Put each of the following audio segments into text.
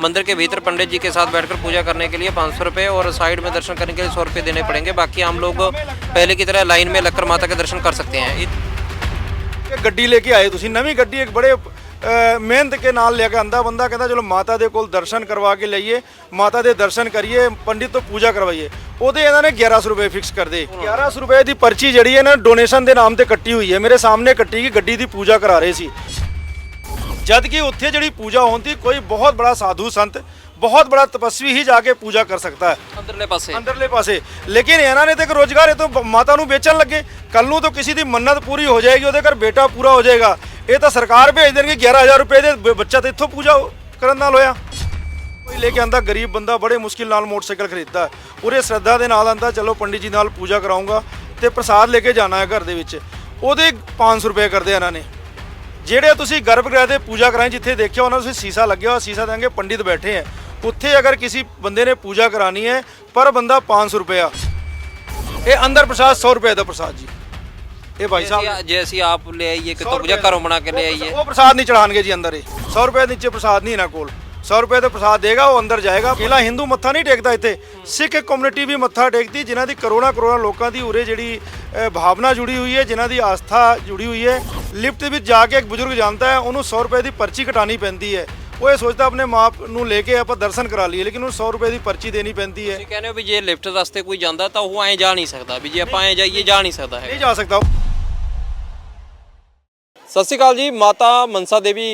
मंदिर के भीतर पंडित जी के साथ बैठकर पूजा करने के लिए 500 रुपये और साइड में दर्शन करने के लिए 100 रुपये देने पड़ेंगे। बाकी हम लोग पहले की तरह लाइन में लगकर माता के दर्शन कर सकते हैं। ਗੱਡੀ ਲੈ ਕੇ ਆਏ ਤੁਸੀਂ ਨਵੀਂ ਗੱਡੀ ਇੱਕ ਬੜੇ ਮਿਹਨਤ ਕੇ ਨਾਲ ਲੈ ਕੇ ਆਂਦਾ ਬੰਦਾ ਕਹਿੰਦਾ ਚਲੋ ਮਾਤਾ ਦੇ ਕੋਲ ਦਰਸ਼ਨ ਕਰਵਾ ਕੇ ਲਈਏ, ਮਾਤਾ ਦੇ ਦਰਸ਼ਨ ਕਰੀਏ, ਪੰਡਿਤ ਤੋਂ ਪੂਜਾ ਕਰਵਾਈਏ। ਉਹਦੇ ਇਹਨਾਂ ਨੇ 1100 ਰੁਪਏ ਫਿਕਸ ਕਰ ਦੇ। 1100 ਰੁਪਏ ਦੀ ਪਰਚੀ ਜਿਹੜੀ ਹੈ ਨਾ ਡੋਨੇਸ਼ਨ ਦੇ ਨਾਮ ਤੇ ਕੱਟੀ ਹੋਈ ਹੈ। ਮੇਰੇ ਸਾਹਮਣੇ ਕੱਟੀ ਗਈ, ਗੱਡੀ ਦੀ ਪੂਜਾ ਕਰਾ ਰਹੇ ਸੀ। ਜਦ ਕਿ ਉੱਥੇ ਜਿਹੜੀ ਪੂਜਾ ਹੁੰਦੀ ਕੋਈ ਬਹੁਤ ਬੜਾ ਸਾਧੂ ਸੰਤ बहुत बड़ा तपस्वी ही जाके पूजा कर सकता है अंदरले पासे। लेकिन इन्होंने तो एक रोजगार है तो माता नू बेचन लगे। कल नू तो किसी की मन्नत पूरी हो जाएगी, वो घर बेटा पूरा हो जाएगा। ये तो सरकार भेज देंगे 11,000 रुपये दे बच्चा तो इतों पूजा करन नाल होया। कोई लेके आंदा गरीब बंदा बड़े मुश्किल नाल मोटरसाइकिल खरीदता है, पूरे श्रद्धा के नाल आंदा चलो पंडित जी नाल पूजा कराऊंगा तो प्रसाद लेके जाना है घर दे विच, ਉਹਦੇ 500 रुपये करते ਇਹਨਾਂ ਨੇ। ਜਿਹੜੇ ਤੁਸੀਂ ਗਰਭਗ੍ਰਹਿ ਦੇ ਪੂਜਾ ਕਰਾਈ ਜਿੱਥੇ ਦੇਖਿਆ ਉਹਨਾਂ ਨੂੰ ਸੀਸਾ ਲੱਗਿਆ ਹੋਇਆ, ਸੀਸਾ ਦੇंगे पंडित बैठे हैं ਉੱਥੇ अगर किसी बंदे ने पूजा करानी है पर बंदा 500 रुपया। ये अंदर प्रसाद 100 रुपये का प्रसाद जी। ये भाई साहब जैसे आप ले आइए कि तो पूजा घरों बना के ले आइए, वो प्रसाद नहीं चढ़ाएंगे जी अंदर। 100 रुपये नीचे प्रसाद नहीं ना कोल, 100 रुपये तो प्रसाद देगा वो अंदर जाएगा। अकेला हिंदू मत्था नहीं टेकता, इतने सिख कम्युनिटी भी मत्था टेकती जिन्हों की करोड़ों करोड़ों लोगों की उरे जी भावना जुड़ी हुई है, जिन्हों की आस्था जुड़ी हुई है। लिफ्ट में जाके एक बुजुर्ग जानता है उन्होंने 100 रुपये की पर्ची कटानी पैंती है। वो ये सोचता अपने माँ ਨੂੰ ਲੈ ਕੇ ਆਪਾਂ ਦਰਸ਼ਨ ਕਰਾ ਲਈਏ, ਲੇਕਿन ਉਹਨੂੰ 100 ਰੁਪਏ ਦੀ ਪਰਚੀ ਦੇਣੀ ਪੈਂਦੀ ਹੈ। ਤੁਸੀਂ ਕਹਿੰਦੇ ਹੋ ਵੀ ਜੇ ਲਿਫਟ ਰਸਤੇ ਕੋਈ ਜਾਂਦਾ ਤਾਂ ਉਹ ਐਂ ਜਾ ਨਹੀਂ ਸਕਦਾ, ਵੀ ਜੇ ਆਪਾਂ ਐਂ ਜਾਈਏ ਜਾ ਨਹੀਂ ਸਕਦਾ ਹੈ, ਨਹੀਂ ਜਾ ਸਕਦਾ। ਸਤਿ ਸ਼੍ਰੀ ਅਕਾਲ ਜੀ। ਮਾਤਾ ਮਨਸਾ ਦੇਵੀ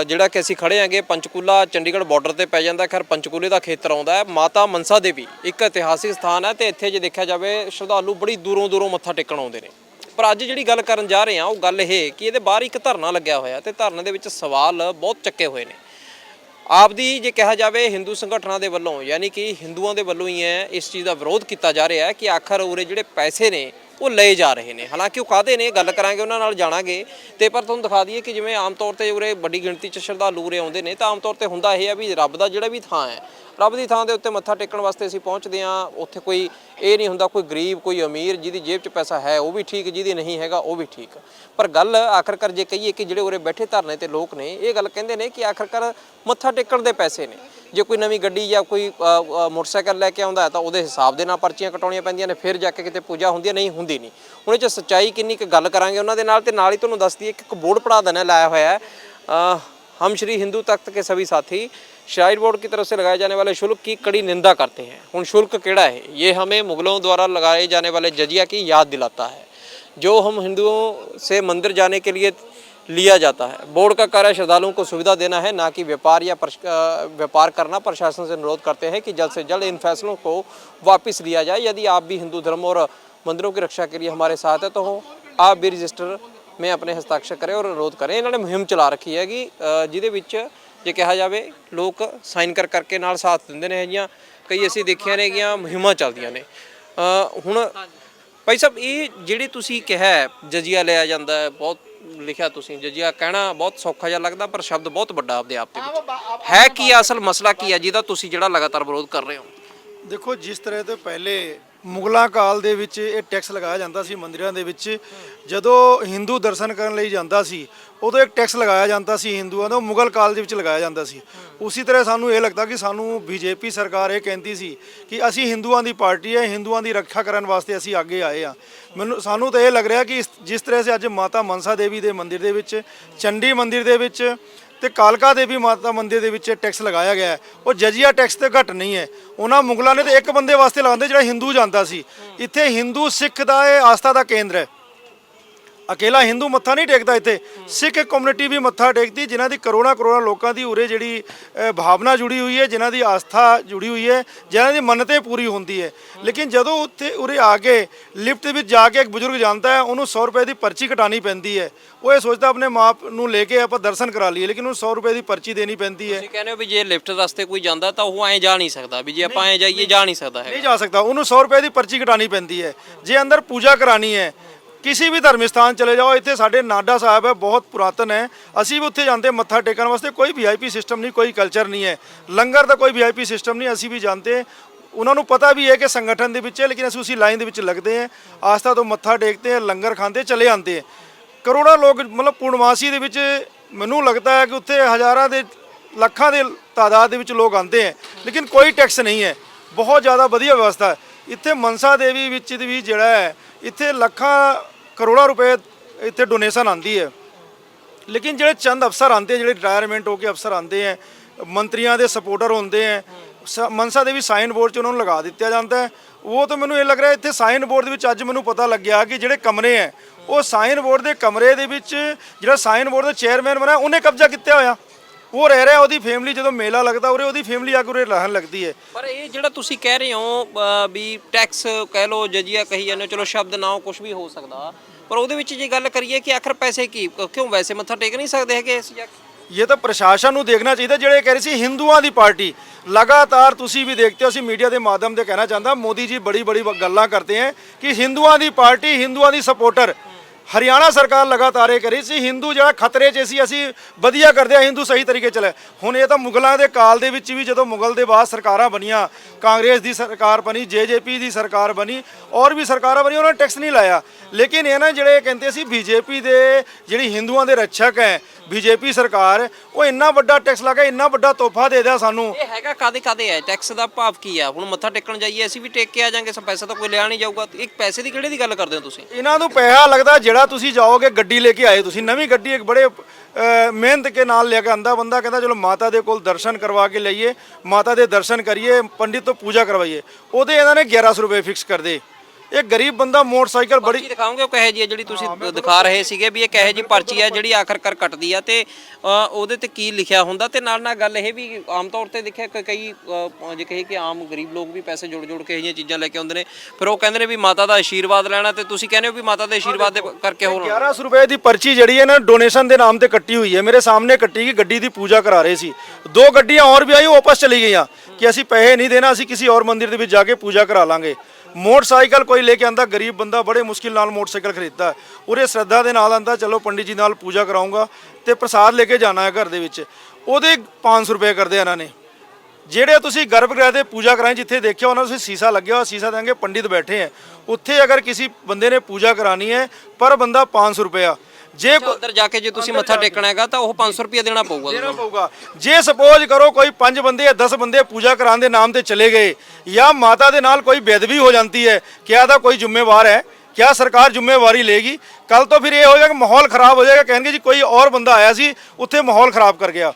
ਜਿਹੜਾ ਕਿ ਅਸੀਂ ਖੜੇ ਆਂਗੇ ਪੰਚਕੂਲਾ ਚੰਡੀਗੜ੍ਹ ਬਾਰਡਰ ਤੇ ਪੈ ਜਾਂਦਾ। ਖੈਰ ਪੰਚਕੂਲੇ ਦਾ ਖੇਤਰ ਆਉਂਦਾ ਹੈ। ਮਾਤਾ ਮਨਸਾ ਦੇਵੀ ਇੱਕ ਇਤਿਹਾਸਿਕ ਸਥਾਨ ਹੈ ਤੇ ਇੱਥੇ ਜੇ ਦੇਖਿਆ ਜਾਵੇ ਸ਼ਰਧਾਲੂ ਬੜੀ ਦੂਰੋਂ ਦੂਰੋਂ ਮੱਥਾ ਟੇਕਣ ਆਉਂਦੇ ਨੇ। ਪਰ ਅੱਜ ਜਿਹੜੀ ਗੱਲ ਕਰਨ ਜਾ ਰਹੇ ਹਾਂ ਉਹ ਗੱਲ ਇਹ ਕਿ ਇਹਦੇ ਬਾਹਰ ਇੱਕ ਧਰਨਾ ਲੱਗਿਆ ਹੋਇਆ ਤੇ ਧਰਨੇ ਦੇ ਵਿੱਚ ਸਵਾਲ ਬਹੁਤ ਚੱਕੇ ਹੋਏ ਨੇ। ਆਪਦੀ ਜੇ ਕਿਹਾ ਜਾਵੇ ਹਿੰਦੂ ਸੰਗਠਨਾਂ ਦੇ ਵੱਲੋਂ ਯਾਨੀ ਕਿ ਹਿੰਦੂਆਂ ਦੇ ਵੱਲੋਂ ਹੀ ਹੈ ਇਸ ਚੀਜ਼ ਦਾ ਵਿਰੋਧ ਕੀਤਾ ਜਾ ਰਿਹਾ ਹੈ ਕਿ ਆਖਰ ਉਰੇ ਜਿਹੜੇ ਪੈਸੇ ਨੇ ਉਹ ਲਏ ਜਾ ਰਹੇ ਨੇ। ਹਾਲਾਂਕਿ ਉਹ ਕਾਹਦੇ ਨੇ ਗੱਲ ਕਰਾਂਗੇ, ਉਹਨਾਂ ਨਾਲ ਜਾਣਾਂਗੇ। ਤੇ ਪਰ ਤੁਹਾਨੂੰ ਦਿਖਾ ਦਈਏ ਕਿ ਜਿਵੇਂ ਆਮ ਤੌਰ ਤੇ ਉਰੇ ਵੱਡੀ ਗਿਣਤੀ 'ਚ ਸ਼ਰਧਾਲੂ ਉਰੇ ਆਉਂਦੇ ਨੇ ਤਾਂ ਆਮ ਤੌਰ ਤੇ ਹੁੰਦਾ ਇਹ ਹੈ ਵੀ ਰੱਬ ਦਾ ਜਿਹੜਾ ਵੀ ਥਾਂ ਹੈ, ਰੱਬ ਦੀ ਥਾਂ ਦੇ ਉੱਤੇ ਮੱਥਾ ਟੇਕਣ ਵਾਸਤੇ ਅਸੀਂ ਪਹੁੰਚਦੇ ਹਾਂ। ਉੱਥੇ ਕੋਈ ਇਹ ਨਹੀਂ ਹੁੰਦਾ ਕੋਈ ਗਰੀਬ ਕੋਈ ਅਮੀਰ, ਜਿਹਦੀ ਜੇਬ 'ਚ ਪੈਸਾ ਹੈ ਉਹ ਵੀ ਠੀਕ, ਜਿਹਦੀ ਨਹੀਂ ਹੈਗਾ ਉਹ ਵੀ ਠੀਕ। ਪਰ ਗੱਲ ਆਖਰਕਾਰ ਜੇ ਕਹੀਏ ਕਿ ਜਿਹੜੇ ਉਰੇ ਬੈਠੇ ਧਰਨੇ ਤੇ ਲੋਕ ਨੇ ਇਹ ਗੱਲ ਕਹਿੰਦੇ ਨੇ ਕਿ ਆਖਰਕਾਰ ਮੱਥਾ ਟੇਕਣ ਦੇ ਪੈਸੇ ਨੇ। ਜੇ ਕੋਈ ਨਵੀਂ ਗੱਡੀ ਜਾਂ ਕੋਈ ਮੋਟਰਸਾਈਕਲ ਲੈ ਕੇ ਆਉਂਦਾ ਹੈ ਤਾਂ ਉਹਦੇ ਹਿਸਾਬ ਦੇ ਨਾਲ ਪਰਚੀਆਂ ਕਟਾਉਣੀਆਂ ਪੈਂਦੀਆਂ ਨੇ, ਫਿਰ ਜਾ ਕੇ ਕਿਤੇ ਪੂਜਾ ਹੁੰਦੀ ਹੈ, ਨਹੀਂ ਹੁੰਦੀ ਨਹੀਂ। ਹੁਣ ਇਹ 'ਚ ਸੱਚਾਈ ਕਿੰਨੀ ਕੁ ਗੱਲ ਕਰਾਂਗੇ ਉਹਨਾਂ ਦੇ ਨਾਲ। ਤੇ ਨਾਲ ਹੀ ਤੁਹਾਨੂੰ ਦੱਸ ਦਈਏ ਕਿ ਇੱਕ ਬੋਰਡ ਪੜਾ ਦੇਣਾ ਲਾਇਆ ਹੋਇਆ है, हम श्री हिंदू तख्त के सभी साथी श्राइन बोर्ड की तरफ से लगाए जाने वाले शुल्क की कड़ी निंदा करते हैं। उन शुल्क केड़ा है, ये हमें मुगलों द्वारा लगाए जाने वाले जजिया की याद दिलाता है जो हम हिंदुओं से मंदिर जाने के लिए लिया जाता है। बोर्ड का कार्य श्रद्धालुओं को सुविधा देना है, ना कि व्यापार या व्यापार करना। प्रशासन से अनुरोध करते हैं कि जल्द से जल्द इन फैसलों को वापस लिया जाए। यदि आप भी हिंदू धर्म और मंदिरों की रक्षा के लिए हमारे साथ है तो आप भी रजिस्टर में अपने हस्ताक्षर करें और अनुरोध करें। इन्होंने मुहिम चला रखी है कि ਜਿਹਦੇ ਵਿੱਚ ਜੇ ਕਿਹਾ ਜਾਵੇ ਲੋਕ ਸਾਈਨ ਕਰ ਕਰਕੇ ਨਾਲ ਸਾਥ ਦਿੰਦੇ ਨੇ। ਹੈਗੀਆਂ ਕਈ ਅਸੀਂ ਦੇਖੀਆਂ ਨੇਗੀਆਂ ਮੁਹਿੰਮਾਂ ਚੱਲਦੀਆਂ ਨੇ। ਹੁਣ ਭਾਈ ਸਾਹਿਬ ਇਹ ਜਿਹੜੀ ਤੁਸੀਂ ਕਿਹਾ ਜਜੀਆ ਲਿਆ ਜਾਂਦਾ ਹੈ, ਬਹੁਤ ਲਿਖਿਆ ਤੁਸੀਂ ਜਜੀਆ ਕਹਿਣਾ ਬਹੁਤ ਸੌਖਾ ਜਿਹਾ ਲੱਗਦਾ ਪਰ ਸ਼ਬਦ ਬਹੁਤ ਵੱਡਾ ਆਪਦੇ ਆਪ ਦੇ ਵਿੱਚ ਹੈ। ਕੀ ਅਸਲ ਮਸਲਾ ਕੀ ਹੈ ਜਿਹਦਾ ਤੁਸੀਂ ਜਿਹੜਾ ਲਗਾਤਾਰ ਵਿਰੋਧ ਕਰ ਰਹੇ ਹੋ? ਦੇਖੋ ਜਿਸ ਤਰ੍ਹਾਂ ਤੋਂ ਪਹਿਲੇ ਮੁਗਲਾਂ ਕਾਲ ਦੇ ਵਿੱਚ ਇਹ ਟੈਕਸ ਲਗਾਇਆ ਜਾਂਦਾ ਸੀ ਮੰਦਿਰਾਂ ਦੇ ਵਿੱਚ। ਜਦੋਂ ਹਿੰਦੂ ਦਰਸ਼ਨ ਕਰਨ ਲਈ ਜਾਂਦਾ ਸੀ ਉਦੋਂ ਇੱਕ ਟੈਕਸ ਲਗਾਇਆ ਜਾਂਦਾ ਸੀ ਹਿੰਦੂਆਂ ਦਾ, ਮੁਗਲ ਕਾਲ ਦੇ ਵਿੱਚ ਲਗਾਇਆ ਜਾਂਦਾ ਸੀ। ਉਸੇ ਤਰ੍ਹਾਂ ਸਾਨੂੰ ਇਹ ਲੱਗਦਾ ਕਿ ਸਾਨੂੰ ਬੀਜੇਪੀ ਸਰਕਾਰ ਇਹ ਕਹਿੰਦੀ ਸੀ ਕਿ ਅਸੀਂ ਹਿੰਦੂਆਂ ਦੀ ਪਾਰਟੀ ਹੈ, ਹਿੰਦੂਆਂ ਦੀ ਰੱਖਿਆ ਕਰਨ ਵਾਸਤੇ ਅਸੀਂ ਅੱਗੇ ਆਏ ਹਾਂ। ਸਾਨੂੰ ਤਾਂ ਇਹ ਲੱਗ ਰਿਹਾ ਕਿ ਜਿਸ ਤਰ੍ਹਾਂ ਸੇ ਅੱਜ ਮਾਤਾ ਮਨਸਾ ਦੇਵੀ ਦੇ ਮੰਦਿਰ ਦੇ ਵਿੱਚ, ਚੰਡੀ ਮੰਦਿਰ ਦੇ ਵਿੱਚ ਤੇ ਕਾਲਕਾ ਦੇਵੀ ਮਾਤਾ ਮੰਦਿਰ ਦੇ ਵਿੱਚ ਟੈਕਸ ਲਗਾਇਆ ਗਿਆ ਹੈ, ਉਹ ਜਜੀਆ ਟੈਕਸ ਤੇ ਘੱਟ ਨਹੀਂ ਹੈ। ਉਹਨਾਂ ਮੁਗਲਾਂ ਨੇ ਤੇ ਇੱਕ ਬੰਦੇ ਵਾਸਤੇ ਲਗਾਉਂਦੇ ਜਿਹੜਾ ਹਿੰਦੂ ਜਾਂਦਾ ਸੀ। ਇੱਥੇ ਹਿੰਦੂ ਸਿੱਖ ਦਾ ਇਹ ਆਸਥਾ ਦਾ ਕੇਂਦਰ ਹੈ। ਅਕੇਲਾ ਹਿੰਦੂ ਮੱਥਾ ਨਹੀਂ ਟੇਕਦਾ, ਇੱਥੇ ਸਿੱਖ ਕਮਿਊਨਿਟੀ ਵੀ ਮੱਥਾ ਟੇਕਦੀ ਜਿਨ੍ਹਾਂ ਦੀ ਕਰੋੜਾਂ ਕਰੋੜਾਂ ਲੋਕਾਂ ਦੀ ਉਰੇ ਜਿਹੜੀ ਭਾਵਨਾ ਜੁੜੀ ਹੋਈ ਹੈ, ਜਿਨ੍ਹਾਂ ਦੀ ਆਸਥਾ ਜੁੜੀ ਹੋਈ ਹੈ, ਜਿਨ੍ਹਾਂ ਦੀ ਮੰਨतें ਪੂਰੀ ਹੁੰਦੀ ਹੈ। ਲੇਕਿਨ ਜਦੋਂ ਉੱਥੇ ਉਰੇ ਆ ਕੇ ਲਿਫਟ ਵਿੱਚ ਜਾ ਕੇ ਇੱਕ ਬਜ਼ੁਰਗ ਜਾਂਦਾ ਹੈ ਉਹਨੂੰ 100 ਰੁਪਏ ਦੀ ਪਰਚੀ ਕਟਾਣੀ ਪੈਂਦੀ ਹੈ। ਉਹ ਇਹ ਸੋਚਦਾ ਆਪਣੇ ਮਾਂ ਨੂੰ ਲੈ ਕੇ ਆਪਾਂ ਦਰਸ਼ਨ ਕਰਾ ਲਈਏ, ਲੇਕਿਨ ਉਹਨੂੰ 100 ਰੁਪਏ ਦੀ ਪਰਚੀ ਦੇਣੀ ਪੈਂਦੀ ਹੈ। ਤੁਸੀਂ ਕਹਿੰਦੇ ਹੋ ਵੀ ਜੇ ਲਿਫਟ ਰਸਤੇ ਕੋਈ ਜਾਂਦਾ ਤਾਂ ਉਹ ਐਂ ਜਾ ਨਹੀਂ ਸਕਦਾ, ਵੀ ਜੇ ਆਪਾਂ ਐਂ ਜਾਈਏ ਜਾ ਨਹੀਂ ਸਕਦਾ ਹੈ, ਨਹੀਂ ਜਾ ਸਕਦਾ। ਉਹਨੂੰ 100 ਰੁਪਏ ਦੀ ਪਰਚੀ ਕਟਾਣੀ ਪੈਂਦੀ ਹੈ। ਜੇ ਅੰਦਰ ਪੂਜਾ ਕਰਾਣੀ ਹੈ किसी भी धर्म स्थान चले जाओ, इतने साढ़े नाडा साहब है बहुत पुरातन है, असी भी उत्थे जाते मत्था टेकन वास्ते। कोई VIP सिस्टम नहीं, कोई कल्चर नहीं है, लंगर का कोई VIP सिस्टम नहीं। असी भी जानते उन्होंने पता भी है कि संगठन के है, लेकिन असी उसी लाइन के लगते हैं, आस्था तो मत्था टेकते हैं, लंगर खाते चले आते हैं। करोड़ों लोग मतलब पूर्णमासी के मैनू लगता है कि उत्थे हज़ारां दे ਲੱਖਾਂ ਦੇ ਤਾਦਾਦ ਦੇ ਵਿੱਚ ਲੋਕ ਆਉਂਦੇ ਹੈ ਲੇਕਿਨ ਕੋਈ ਟੈਕਸ ਨਹੀਂ ਹੈ। ਬਹੁਤ ਜ਼ਿਆਦਾ ਵਧੀਆ ਵਿਵਸਥਾ ਹੈ ਇੱਥੇ। ਮਨਸਾ ਦੇਵੀ ਵਿੱਚ ਵੀ ਜਿਹੜਾ ਹੈ ਇੱਥੇ ਲੱਖਾਂ ਕਰੋੜਾਂ ਰੁਪਏ ਇੱਥੇ ਡੋਨੇਸ਼ਨ ਆਉਂਦੀ ਹੈ, ਲੇਕਿਨ ਜਿਹੜੇ ਚੰਦ ਅਫਸਰ ਆਉਂਦੇ, ਜਿਹੜੇ ਰਿਟਾਇਰਮੈਂਟ ਹੋ ਕੇ ਅਫਸਰ ਆਉਂਦੇ ਹੈ, ਮੰਤਰੀਆਂ ਦੇ ਸਪੋਰਟਰ ਹੁੰਦੇ ਹੈ, ਮਨਸਾ ਦੇਵੀ ਸਾਈਨ ਬੋਰਡ 'ਚ ਉਹਨਾਂ ਨੂੰ ਲਗਾ ਦਿੱਤਾ ਜਾਂਦਾ ਹੈ। ਉਹ ਤਾਂ ਮੈਨੂੰ ਇਹ ਲੱਗ ਰਿਹਾ ਇੱਥੇ ਸਾਈਨ ਬੋਰਡ ਦੇ ਵਿੱਚ ਅੱਜ ਮੈਨੂੰ ਪਤਾ ਲੱਗਿਆ ਕਿ ਜਿਹੜੇ ਕਮਰੇ ਹੈ ਉਹ ਸਾਈਨ ਬੋਰਡ ਦੇ ਕਮਰੇ ਦੇ ਵਿੱਚ ਜਿਹੜਾ ਸਾਈਨ ਬੋਰਡ ਦਾ ਚੇਅਰਮੈਨ ਬਣਿਆ ਉਹਨੇ ਕਬਜ਼ਾ ਕੀਤਾ ਹੋਇਆ। ਉਹ ਰਹਿ ਰਿਹਾ, ਉਹਦੀ ਫੈਮਿਲੀ ਜਦੋਂ ਮੇਲਾ ਲੱਗਦਾ ਉਰੇ ਉਹਦੀ ਫੈਮਿਲੀ ਆ ਕੇ ਉਰੇ ਰਹਿਣ ਲੱਗਦੀ ਹੈ। ਪਰ ਇਹ ਜਿਹੜਾ ਤੁਸੀਂ ਕਹਿ ਰਹੇ ਹੋ ਵੀ ਟੈਕਸ ਕਹਿ ਲਓ, ਜਜੀਆ ਕਹੀ ਜਾਂਦੇ ਹੋ, ਚਲੋ ਸ਼ਬਦ ਨਾ ਕੁਝ ਵੀ ਹੋ ਸਕਦਾ, ਪਰ ਉਹਦੇ ਵਿੱਚ ਜੇ ਗੱਲ ਕਰੀਏ ਕਿ ਆਖਰ ਪੈਸੇ ਕੀ ਕਿਉਂ ਵੈਸੇ ਮੱਥਾ ਟੇਕ ਨਹੀਂ ਸਕਦੇ ਹੈਗੇ ਇਸ ਜਗ੍ਹਾ? ये तो प्रशासन ਨੂੰ ਦੇਖਣਾ ਚਾਹੀਦਾ। ਜਿਹੜੇ ਕਹਿ ਰਹੇ ਸੀ ਹਿੰਦੂਆਂ ਦੀ ਪਾਰਟੀ, ਲਗਾਤਾਰ ਤੁਸੀਂ ਵੀ ਦੇਖਦੇ ਹੋ, ਅਸੀਂ ਮੀਡੀਆ ਦੇ ਮਾਧਿਅਮ ਤੇ ਕਹਿਣਾ ਚਾਹੁੰਦਾ, ਮੋਦੀ ਜੀ ਬੜੀ ਬੜੀ ਗੱਲਾਂ ਕਰਦੇ ਹੈ ਕਿ ਹਿੰਦੂਆਂ ਦੀ ਪਾਰਟੀ, ਹਿੰਦੂਆਂ ਦੀ ਸਪੋਰਟਰ। ਹਰਿਆਣਾ ਸਰਕਾਰ ਲਗਾਤਾਰ ਇਹ ਕਰੀ ਸੀ ਹਿੰਦੂ ਜਿਹੜਾ ਖਤਰੇ 'ਚ ਸੀ, ਅਸੀਂ ਵਧੀਆ ਕਰਦੇ ਆ, ਹਿੰਦੂ ਸਹੀ ਤਰੀਕੇ ਚਲੇ। ਹੁਣ ਇਹ ਤਾਂ ਮੁਗਲਾਂ ਦੇ ਕਾਲ ਦੇ ਵਿੱਚ ਵੀ ਜਦੋਂ ਮੁਗਲ ਦੇ ਬਾਅਦ ਸਰਕਾਰਾਂ ਬਣੀਆਂ, ਕਾਂਗਰਸ ਦੀ ਸਰਕਾਰ ਬਣੀ, ਜੇਜੇਪੀ ਦੀ ਸਰਕਾਰ ਬਣੀ, ਔਰ ਵੀ ਸਰਕਾਰਾਂ ਬਣੀ, ਉਹਨਾਂ ਨੇ ਟੈਕਸ ਨਹੀਂ ਲਾਇਆ। ਲੇਕਿਨ ਇਹ ਨਾ ਜਿਹੜੇ ਕਹਿੰਦੇ ਸੀ ਬੀਜੇਪੀ ਦੇ ਜਿਹੜੀ ਹਿੰਦੂਆਂ ਦੇ ਰੱਛਕ ਹੈ ਬੀਜੇਪੀ ਸਰਕਾਰ, ਉਹ ਇੰਨਾ ਵੱਡਾ ਟੈਕਸ ਲਾ ਕੇ ਇੰਨਾ ਵੱਡਾ ਤੋਹਫਾ ਦੇ ਦਿਆ ਸਾਨੂੰ। ਇਹ ਹੈਗਾ ਕਾਦੇ ਹੈ ਟੈਕਸ ਦਾ ਭਾਵ ਕੀ ਆ? ਹੁਣ ਮੱਥਾ ਟੇਕਣ ਜਾਈਏ ਅਸੀਂ ਵੀ ਟੇਕ ਕੇ ਆ ਜਾਾਂਗੇ, ਪੈਸਾ ਤਾਂ ਕੋਈ ਲਿਆ ਨਹੀਂ ਜਾਊਗਾ। ਇੱਕ ਪੈਸੇ ਦੀ ਕਿਹੜੇ ਦੀ ਗੱਲ ਕਰਦੇ ਹੋ ਤੁਸੀਂ? ਇਹਨਾਂ ਨੂੰ ਪੈਸਾ ਲੱਗਦਾ ਜਿਹੜਾ ਤੁਸੀਂ ਜਾਓਗੇ ਗੱਡੀ ਲੈ ਕੇ ਆਏ, ਤੁਸੀਂ ਨਵੀਂ ਗੱਡੀ ਇੱਕ ਬੜੇ ਮਿਹਨਤ ਕੇ ਨਾਲ ਲੈ ਕੇ ਆਂਦਾ ਬੰਦਾ, ਕਹਿੰਦਾ ਚਲੋ ਮਾਤਾ ਦੇ ਕੋਲ ਦਰਸ਼ਨ ਕਰਵਾ ਕੇ ਲਈਏ, ਮਾਤਾ ਦੇ ਦਰਸ਼ਨ ਕਰੀਏ, ਪੰਡਿਤ ਤੋਂ ਪੂਜਾ ਕਰਵਾਈਏ, ਉਹਦੇ ਇਹਨਾਂ ਨੇ 1100 ਰੁਪਏ ਫਿਕਸ ਕਰ ਦੇ। ਇਹ ਗਰੀਬ ਬੰਦਾ ਮੋਟਰਸਾਈਕਲ ਬੜੀ ਦਿਖਾਓਗੇ ਉਹ ਕਹੇ ਜੀ ਜਿਹੜੀ ਤੁਸੀਂ ਦਿਖਾ ਰਹੇ ਸੀਗੇ ਵੀ ਇਹ ਕਹੇ ਜੀ ਪਰਚੀ ਆ ਜਿਹੜੀ ਆਖਰਕਾਰ ਕੱਟਦੀ ਆ ਤੇ ਉਹਦੇ ਤੇ ਕੀ ਲਿਖਿਆ ਹੁੰਦਾ, ਤੇ ਨਾਲ ਨਾਲ ਗੱਲ ਇਹ ਵੀ ਆਮ ਤੌਰ ਤੇ ਦੇਖਿਆ ਕਈ ਜੇ ਕਹੇ ਕਿ ਆਮ ਗਰੀਬ ਲੋਕ ਵੀ ਪੈਸੇ ਜੋੜ ਜੋੜ ਕੇ ਇਹ ਜਿਹੀਆਂ ਚੀਜ਼ਾਂ ਲੈ ਕੇ ਆਉਂਦੇ ਨੇ, ਫਿਰ ਉਹ ਕਹਿੰਦੇ ਨੇ ਵੀ ਮਾਤਾ ਦਾ ਆਸ਼ੀਰਵਾਦ ਲੈਣਾ, ਤੇ ਤੁਸੀਂ ਕਹਿੰਦੇ ਹੋ ਵੀ ਮਾਤਾ ਦੇ ਆਸ਼ੀਰਵਾਦ ਦੇ ਕਰਕੇ ਹੋਰ 1100 ਰੁਪਏ ਦੀ ਪਰਚੀ ਜਿਹੜੀ ਹੈ ਨਾ ਡੋਨੇਸ਼ਨ ਦੇ ਨਾਮ ਤੇ ਕੱਟੀ ਹੋਈ ਹੈ। ਮੇਰੇ ਸਾਹਮਣੇ ਕੱਟੀ ਗਈ, ਗੱਡੀ ਦੀ ਪੂਜਾ ਕਰਾ ਰਹੇ ਸੀ, 2 ਗੱਡੀਆਂ और भी आई, वापस चली गई कि ਅਸੀਂ ਪੈਸੇ ਨਹੀਂ ਦੇਣਾ, ਅਸੀਂ ਕਿਸੇ और ਮੰਦਿਰ ਦੇ ਵਿੱਚ ਜਾ ਕੇ ਪੂਜਾ ਕਰਾ ਲਾਂਗੇ। ਮੋਟਰਸਾਈਕਲ ਕੋਈ ਲੈ ਕੇ ਆਂਦਾ, ਗਰੀਬ ਬੰਦਾ ਬੜੇ ਮੁਸ਼ਕਿਲ ਨਾਲ ਮੋਟਰਸਾਈਕਲ ਖਰੀਦਦਾ, ਉਰੇ ਸ਼ਰਧਾ ਦੇ ਨਾਲ ਆਂਦਾ, ਚਲੋ ਪੰਡਿਤ ਜੀ ਨਾਲ ਪੂਜਾ ਕਰਾਉਂਗਾ ਤੇ ਪ੍ਰਸਾਦ ਲੈ ਕੇ ਜਾਣਾ ਹੈ ਘਰ ਦੇ ਵਿੱਚ, ਉਹਦੇ 500 ਰੁਪਏ ਕਰਦੇ ਇਹਨਾਂ ਨੇ। ਜਿਹੜੇ ਤੁਸੀਂ ਗਰਭ ਗ੍ਰਹਿ ਦੇ ਪੂਜਾ ਕਰਾਏ ਜਿੱਥੇ ਦੇਖਿਆ ਉਹਨਾਂ ਤੁਸੀਂ ਸੀਸਾ ਲੱਗਿਆ ਹੋਇਆ, ਸੀਸਾ ਦੇਂਗੇ ਪੰਡਿਤ ਬੈਠੇ ਹੈ ਉੱਥੇ, ਅਗਰ ਕਿਸੇ ਬੰਦੇ ਨੇ ਪੂਜਾ ਕਰਾਣੀ ਹੈ ਪਰ ਬੰਦਾ 500 ਰੁਪਇਆ। ਜੇ ਉੱਧਰ ਜਾ ਕੇ ਜੇ ਤੁਸੀਂ ਮੱਥਾ ਟੇਕਣਾ ਹੈਗਾ ਤਾਂ ਉਹ 500 ਰੁਪਏ ਦੇਣਾ ਪਊਗਾ। ਜੇ ਸਪੋਜ਼ ਕਰੋ ਕੋਈ 5 ਬੰਦੇ ਜਾਂ 10 ਬੰਦੇ ਪੂਜਾ ਕਰਾਉਣ ਦੇ ਨਾਮ ਤੇ ਚਲੇ ਗਏ ਜਾਂ ਮਾਤਾ ਦੇ ਨਾਲ ਕੋਈ ਬੇਅਦਬੀ ਹੋ ਜਾਂਦੀ ਹੈ, क्या ਇਹਦਾ ਕੋਈ ਜ਼ਿੰਮੇਵਾਰ ਹੈ? क्या सरकार ਜ਼ਿੰਮੇਵਾਰੀ ਲੇਗੀ? ਕੱਲ ਤੋਂ ਫਿਰ ਇਹ ਹੋ ਜਾਏਗਾ ਮਾਹੌਲ ਖਰਾਬ ਹੋ ਜਾਏਗਾ, ਕਹਿਣਗੇ ਜੀ ਕੋਈ और ਬੰਦਾ ਆਇਆ ਸੀ ਉੱਥੇ ਮਾਹੌਲ ਖਰਾਬ ਕਰ ਗਿਆ।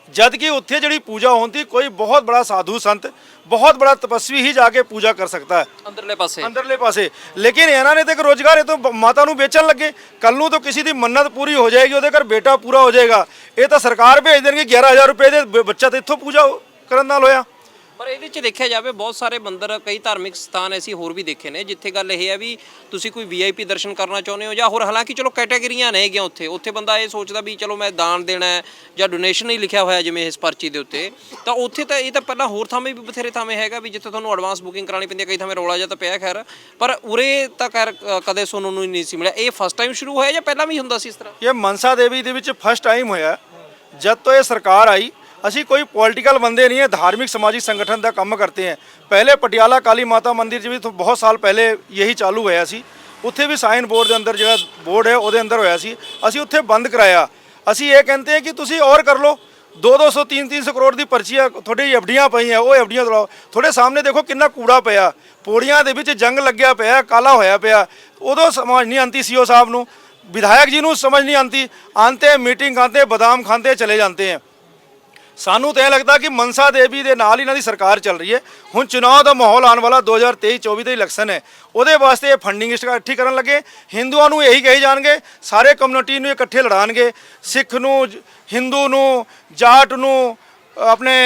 जद कि उत्थे जड़ी पूजा होती कोई बहुत बड़ा साधु संत, बहुत बड़ा तपस्वी ही जाके पूजा कर सकता है अंदरले पासे। लेकिन इन्होंने तो एक रोजगार है, तो माता नू बेचन लगे, कल नू तो किसी की मन्नत पूरी हो जाएगी, ਉਹਦੇ घर बेटा पूरा हो जाएगा, ये तो सरकार भेज देंगे 11,000 रुपए दे, बच्चा तो इत्थों पूजा करन नाल होया। ਪਰ ਇਹਦੇ 'ਚ ਦੇਖਿਆ ਜਾਵੇ ਬਹੁਤ ਸਾਰੇ ਮੰਦਿਰ, ਕਈ ਧਾਰਮਿਕ ਸਥਾਨ ਐਸੀ ਹੋਰ ਵੀ ਦੇਖੇ ਨੇ ਜਿੱਥੇ ਗੱਲ ਇਹ ਹੈ ਵੀ ਤੁਸੀਂ ਕੋਈ VIP ਦਰਸ਼ਨ ਕਰਨਾ ਚਾਹੁੰਦੇ ਹੋ ਜਾਂ ਹੋਰ, ਹਾਲਾਂਕਿ ਚਲੋ ਕੈਟਾਗਰੀਆਂ ਨੇ ਹੈਗੀਆਂ ਉੱਥੇ ਬੰਦਾ ਇਹ ਸੋਚਦਾ ਵੀ ਚਲੋ ਮੈਂ ਦਾਨ ਦੇਣਾ ਹੈ ਜਾਂ ਡੋਨੇਸ਼ਨ ਹੀ ਲਿਖਿਆ ਹੋਇਆ ਜਿਵੇਂ ਇਸ ਪਰਚੀ ਦੇ ਉੱਤੇ, ਤਾਂ ਉੱਥੇ ਤਾਂ ਇਹ ਤਾਂ ਪਹਿਲਾਂ ਹੋਰ ਥਾਵੇਂ ਵੀ ਬਥੇਰੇ ਥਾਵੇਂ ਹੈਗਾ ਵੀ ਜਿੱਥੇ ਤੁਹਾਨੂੰ ਐਡਵਾਂਸ ਬੁਕਿੰਗ ਕਰਾਉਣੀ ਪੈਂਦੀ ਹੈ, ਕਈ ਥਾਵੇਂ ਰੌਲਾ ਜਿਹਾ ਤਾਂ ਪਿਆ ਖੈਰ, ਪਰ ਉਰੇ ਤਾਂ ਖੈਰ ਕਦੇ ਸੁਣਨ ਨੂੰ ਨਹੀਂ ਸੀ ਮਿਲਿਆ। ਇਹ ਫਸਟ ਟਾਈਮ ਸ਼ੁਰੂ ਹੋਇਆ ਜਾਂ ਪਹਿਲਾਂ ਵੀ ਹੁੰਦਾ ਸੀ ਇਸ ਤਰ੍ਹਾਂ? ਇਹ ਮਨਸਾ ਦੇਵੀ ਦੇ ਵਿੱਚ ਫਸਟ ਟਾਈਮ ਹੋਇਆ ਜਦ ਤੋਂ ਇਹ ਸਰਕਾਰ ਆਈ। ਅਸੀਂ ਕੋਈ ਪੋਲੀਟੀਕਲ ਬੰਦੇ नहीं है, धार्मिक सामाजिक संगठन का काम करते हैं। पहले पटियाला काली माता मंदिर भी तो बहुत साल पहले यही चालू होया सी, उत्थे भी साइन बोर्ड के अंदर जो बोर्ड है वो अंदर होया सी, असी उत्थे बंद कराया। असी ये कहते हैं कि तुसी और कर लो, 200 300 करोड़ की पर्चियाँ थोड़ी एफडियाँ पई हैं, वो एफडियाँ दलाओ। थोड़े सामने देखो कितना कूड़ा पिया, पौड़ियां दे विच जंग लग्या पिया, काला होया पिया, उदों समझ नहीं आती CO साहब नूं, विधायक जी नूं समझ नहीं आती, आते मीटिंग आते बादाम खाते चले जाते हैं। सानू तो यह लगता कि मनसा देवी के नाल इन्हां दी सरकार चल रही है। हुण चुनाव का माहौल आने वाला 2023-24 का इलैक्शन है, वो वास्ते फंडिंग इकट्ठी करन लगे। हिंदुओं नूं यही कही जाणगे, सारे कम्युनिटी नूं इकट्ठे लड़ाणगे, सिख नूं, हिंदू नूं, जाट नूं, अपने